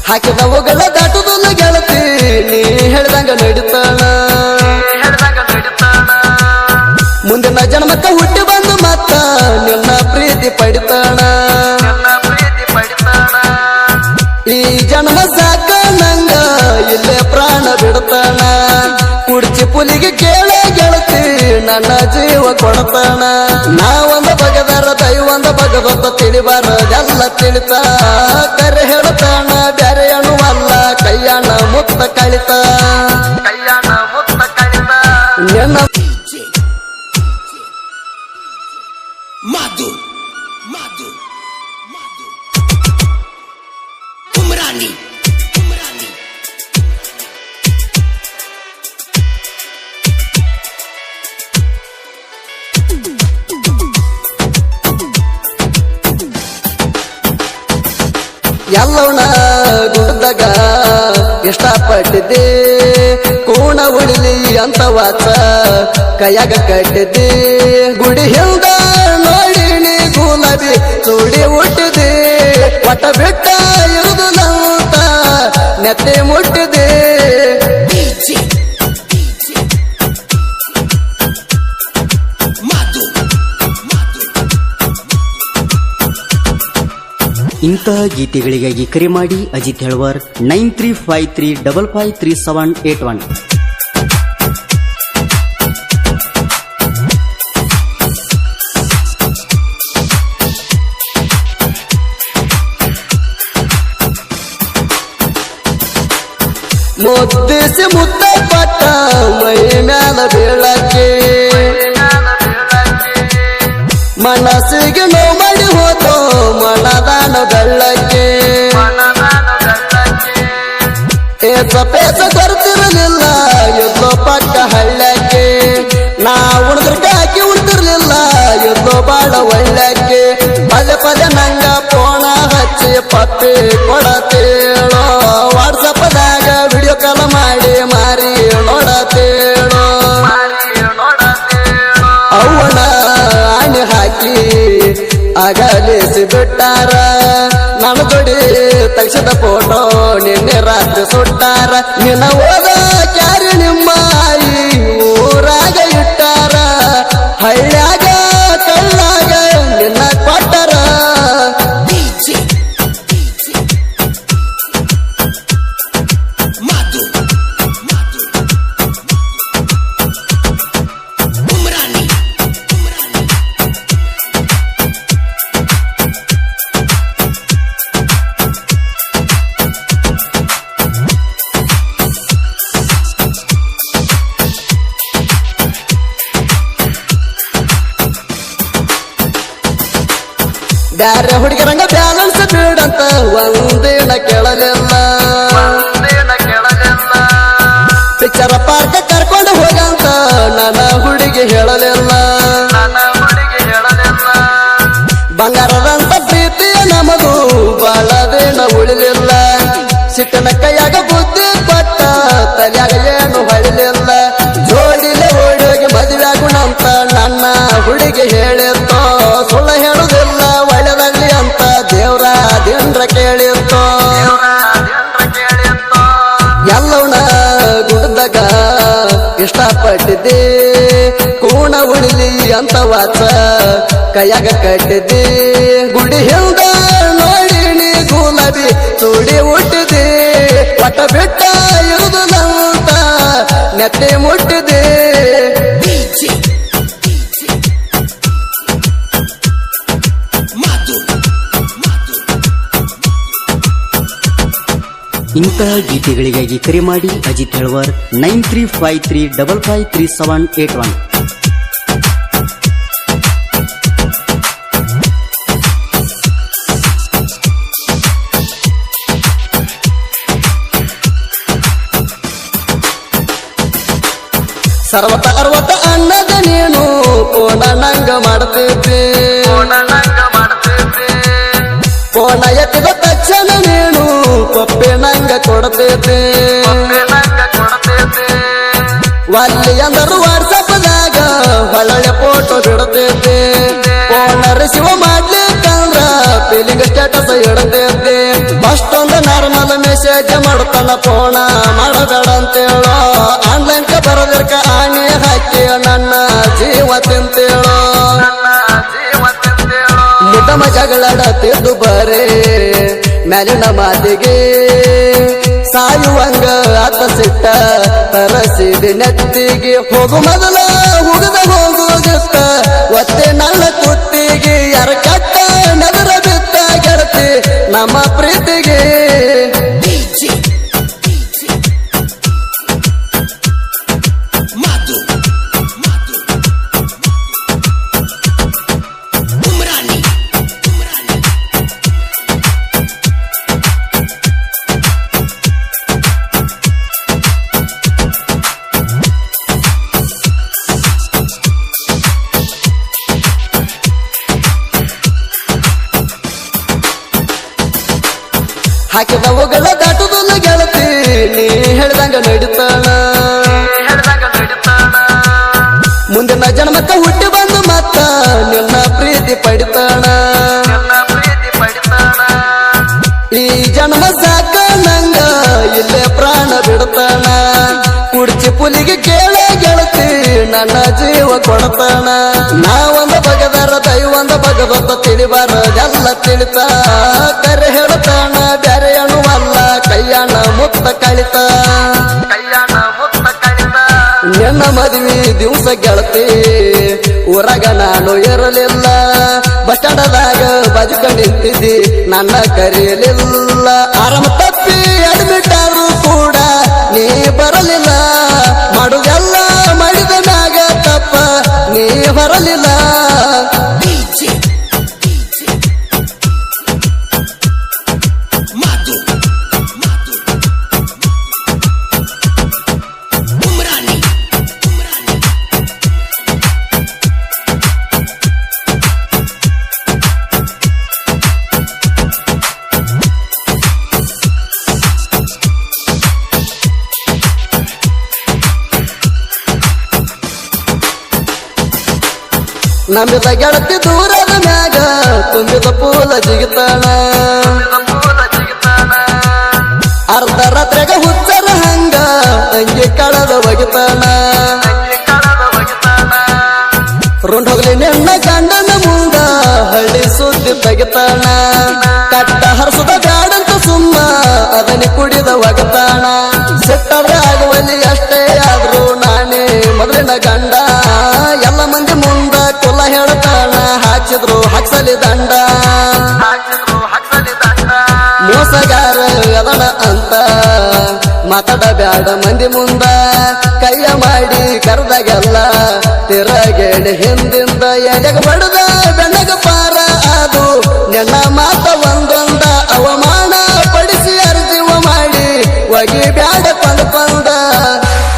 ಹಾಕಿದವುಗಳ ದಾಟುದಲ್ಲ ಗೆಳತಿ ನೀ ಹೇಳ್ದಂಗ ನಡಿತಾಳ ಮುಂದಿನ ಜನ್ಮಕ್ಕ ಹುಟ್ಟಿ ಬಂದು ಮತ್ತ ನಿನ್ನ ಪ್ರೀತಿ ಪಡಿತಾಳ ಈ ಜನ್ಮ ಸಾಕ ನಂಗ ಇಲ್ಲೇ ಪ್ರಾಣ ಬಿಡ್ತಾನ ಕುಡ್ಚಿ ಪುಲಿಗೆ ಕೇಳ ಗೆಳತಿ ನನ್ನ ಜೀವ ಕೊಡ್ತಾನ ನಾವೊಂದ ಬಗದಾರ ದೈವಂದ ಬಗದತ್ತ ತಿಳಿಬಾರ ಎಲ್ಲ ತಿಳಿತ ಕರೆ ಹೇಳ್ತಾನ ಬ್ಯಾರೆ ಅಣುವಲ್ಲ ಕೈಯಾಣ ಮುತ್ತ ಕಳಿತ ನಿನ್ನ Madu, Madu, Madu, Umrani, Umrani. ಎಲ್ಲವನ ಗುಡ್ದಾಗ ಇಷ್ಟಪಟ್ಟಿದ್ದೆ ಕೋಣ ಉಳಿಲಿ ಅಂತ ವಾಚ ಕೈಯಾಗ ಕಟ್ಟಿದ್ದೆ ಗುಡಿ ಹಿಂದ ನೋಡಿನಿ ಗುಲಾಬಿ ಚೂಡಿ ಹುಟ್ಟಿದೆ ಒಟ್ಟ ಬಿಟ್ಟ ಇರುದು ಅಂತ ನೆತ್ತೆ ಮುಟ್ಟಿದೆ DJ, DJ, Madu, Madu. ಇಂತಹ ಗೀತೆಗಳಿಗಾಗಿ ಕರೆ ಮಾಡಿ ಅಜಿತ್ ಹೆಳ್ವರ್ 9353553781. ಮುದ್ದಿಸಿ ಮುತ್ತ ಪಟ್ಟ ಮೈ ಮ್ಯಾಲ ಬೀಳಕ್ಕೆ ಮನಸ್ಸಿಗೆ ನೋವು ಮಾಡಿ ಹೋದೋ ಮನದಾನ ಗಳ್ಳಕ್ಕೆ ಪೇಸ ಕೊಡ್ತಿರಲಿಲ್ಲ ಎಲ್ಲೋ ಪಕ್ಕ ಹಳ್ಳಕ್ಕೆ ನಾ ಉಳಿದ್ರ ಕಾಕಿ ಉಳಿದಿರ್ಲಿಲ್ಲ ಎಲ್ಲೋ ಬಾಳ ಒಳ್ಳಕ್ಕೆ ಪದೇ ಪದೇ ನಂಗ ಫೋನ ಹಚ್ಚಿ ಪಪ್ಪಿ ಕೊಡತೇಳೋ ವಾಟ್ಸಪ್ದಾಗ ವಿಡಿಯೋ ಕಾಲ್ ಮಾಡಿ ಮಾರಿ ನೋಡತೇಳೋ ಅವನ ಆಣಿ ಹಾಕಿ ಅಗಲಿಸಿ ಬಿಟ್ಟಾರ ನನ್ನ ಜೋಡಿ ತಕ್ಷದ ಫೋಟೋ ನಿನ್ನೆ ರಾತ್ರಿ ಸುಟ್ಟಾರ ನಿನ್ನ ಹೋದ ಕ್ಯಾರಿ ನಿಮ್ಮ ಊರಾಗ ಇಟ್ಟಾರ ಹಳ್ಳ್ಯಾಗ ಕಳ್ಳಾಗ ನಿನ್ನ ಕೊಟ್ಟಾರ DJ, DJ, Madu, Madu, Umrani, Umrani. ಬ್ಯಾರೆ ಹುಡುಗರಂಗ ಬ್ಯಾಲೆನ್ಸ್ ಬಿಡಂತ ಒಂದಿನ ಕೇಳಲಿಲ್ಲ ಪಿಕ್ಚರ್ ಪಾರ್ಕ್ ಕರ್ಕೊಂಡು ಹೋಗಂತ ನನ್ನ ಹುಡುಗಿ ಹೇಳಲಿಲ್ಲ ಬಂಗಾರದಂತ ಪ್ರೀತಿಯ ನಮಗೂ ಬಾಳದೇನ ಉಳಿಲಿಲ್ಲ ಸಿಟ್ಟನ ಕೈಯಾಗ ಬುದ್ಧಿ ಪಟ್ಟ ತಲೆಯಾಗ ಏನು ಹೊಳಿಲಿಲ್ಲ ಜೋಡಿಲೆ ಓಡೋಗಿ ಮದುವೆ ಆಗುಣಂತ ನನ್ನ ಹುಡುಗಿ ಹೇಳಿತ್ತೋ ಸುಳ್ಳ ಹೇಳುದಿಲ್ಲ ಒಳ್ಳೆದಾಗ್ಲಿ ಅಂತ ದೇವ್ರ ದಿಂಡ್ರ ಕೇಳಿತ್ತೋ ಎಲ್ಲವನ ಗುಡ್ದಾಗ ಇಷ್ಟಪಟ್ಟಿದ್ದೆ ಕೋಣ ಉಳಿಲಿ ಅಂತ ವಾಚ ಕೈಯಾಗ ಕಟ್ಟಿದ್ದೆ ಗುಡಿ ಹಿಂದ ನೋಡಿನಿ ಗುಲಾಬಿ ಚೂಡಿ ಹುಟ್ಟಿದೆ ಒಟ್ಟ ಬಿಟ್ಟ ಇರುದು ಅಂತ ನೆತ್ತೆ ಮುಟ್ಟಿದೆ DJ, DJ, Madu, Madu. ಇಂತಹ ಗೀತೆಗಳಿಗಾಗಿ ಕರೆ ಮಾಡಿ ಅಜಿತ್ ಹೆಳ್ವರ್ 9353553781. ಸರ್ವತ ಅರ್ವತ ಅನ್ನದ ನೀನು ಕೋಣ ನಂಗ ಮಾಡ್ತಿದ್ದೆ ಕೋಣ ಎತ್ತಿದ ತಕ್ಷಣ ನೀನು ಪಪ್ಪೆ ನಂಗ ಕೊಡ್ತಿದ್ದೆ ಒಲ್ಲಿ ಅಂದರು ವಾಟ್ಸಪ್ದಾಗ ಹೊಳ್ಳೆ ಫೋಟೋ ಬಿಡ್ತಿದ್ದೆ ಫೋನ್ ರಿಸೀವ್ ಮಾಡ್ಲಿಕ್ಕಂದ್ರ ಫೀಲಿಂಗ್ ಸ್ಟೇಟಸ್ ಇಡತೈತಿ ಅಷ್ಟೊಂದು ನಾರ್ಮಲ್ ಮೆಸೇಜ್ ಮಾಡ್ತಾನ ಫೋನ ಮಾಡಬೇಡ ಅಂತೇಳೋ ಆನ್ಲೈನ್ ಬರೋದಕ್ಕ ಆಣಿ ಹಾಕಿ ನನ್ನ ಜೀವ ತಿಂತೇಳೋ ಮುದಮ ಜಗಳಾಡತಿದ್ದು ಬರೇ ಮ್ಯಾಲಿನ ಮಾತಿಗೆ ಸಾಯುವಂಗ ಆತ ಸಿಟ್ಟ ತರಸಿದ ನೆತ್ತಿಗೆ ಹೋಗು ಮೊದಲ ಹುಗದ ಹೋಗುತ್ತ ಒತ್ತೆ ನನ್ನ ಕುತ್ತಿಗೆ ಯಾರ ಕಟ್ಟ ನಗರ ಬಿತ್ತ ಗೆಳತಿ ನಮ್ಮ ಪ್ರೀತಿಗೆ DJ Madhu Umrani ಹಾಕಿದ ಹೋಗಳ ದಾಟುದಲ್ಲ ಗೆಳತಿ ನೀ ಹೇಳ್ದಂಗ ನಡೀತಾಳ ಮುಂದಿನ ಜನ್ಮಕ್ಕ ಹುಟ್ಟಿ ಬಂದು ಮತ್ತ ನಿನ್ನ ಪ್ರೀತಿ ಪಡಿತಾಳ ಈ ಜನ್ಮ ಸಾಕ ನಂಗ ಇಲ್ಲೇ ಪ್ರಾಣ ಬಿಡ್ತಾನ ಕುಡ್ಚಿ ಪುಲಿಗೆ ಕೇಳ ಗೆಳತಿ ನನ್ನ ಜೀವ ಕೊಡ್ತಾನ ನಾವೊಂದ ಬಗದರ ದೈವಂದ ಬಗದೊತ್ತ ತಿಳಿಬಾರದೆಲ್ಲ ತಿಳಿತ ಕರೆ ಹೇಳ್ತಾನ ಬ್ಯಾರೆ ಅಣುವಲ್ಲ ಕೈಯಣ್ಣ ಮುತ್ತ ಕಳಿತ ನಿನ್ನ ಮದುವೆ ದಿವಸ ಗೆಳತಿ ಊರಾಗ ನಾನು ಇರಲಿಲ್ಲ ಬಸ್ ಸ್ಟ್ಯಾಂಡದಾಗ ಬಾಜುಕ ನಿಂತಿದ್ದಿ ನನ್ನ ಕರೆಯಲಿಲ್ಲ ಆರಾಮ ತಪ್ಪಿ ಅಡ್ಮಿಟ್ ಆದ್ರೂ ಕೂಡ ನೀ ಬರಲಿಲ್ಲ ಮಾಡುದೆಲ್ಲ ಮಾಡಿದ ಮ್ಯಾಗ ತಪ್ಪ ನೀ ಬರಲಿಲ್ಲ DJ Madhu Umrani ನಂಬಿದ ಗೆಳತಿ ದೂರದ ಮ್ಯಾಗ ತುಂಬಿದ ಪೂಲ ಜಿಗಿತಾನ ಅರ್ಧ ರಾತ್ರಿಗ ಹುಚ್ಚರ ಹಂಗ ಅಂಗಿ ಕಳದ ಒಗಿತಾನ ರುಂಡ್ ಹೋಗ್ಲಿ ನಿನ್ನ ಗಂಡನ ಮುಂದ ಹಳ್ಳಿ ಸುದ್ದಿ ತೆಗಿತಾನ ಕಟ್ಟ ಹರ್ಸದ ಬ್ಯಾಡಂತ ಸುಮ್ಮ ಅದನಿ ಕುಡಿದ ಒಗತಾನ ಸಿಟ್ಟರಾಗುವಲ್ಲಿ ಅಷ್ಟೇ ಆದ್ರೂ ನಾನೇ ಮೊದಲಿನ ಗಂಡ ಎಲ್ಲ ಮಂದಿ ಮುಂದ ಕುಲ ಹೇಳ್ತಾನ ಹಾಕಿದ್ರು ಹಾಕ್ಸಲಿ ದಂಡ ಮೋಸಗಾರ ಅದನ ಅಂತ ಮಾತಾಡಬ್ಯಾಡ ಮಂದಿ ಮುಂದ ಕೈಯ ಮಾಡಿ ಕರೆದಾಗೆಲ್ಲ ತಿರಗೇಡಿ ಹಿಂದಿಂದ ಎಲೆಗ ಬಡದ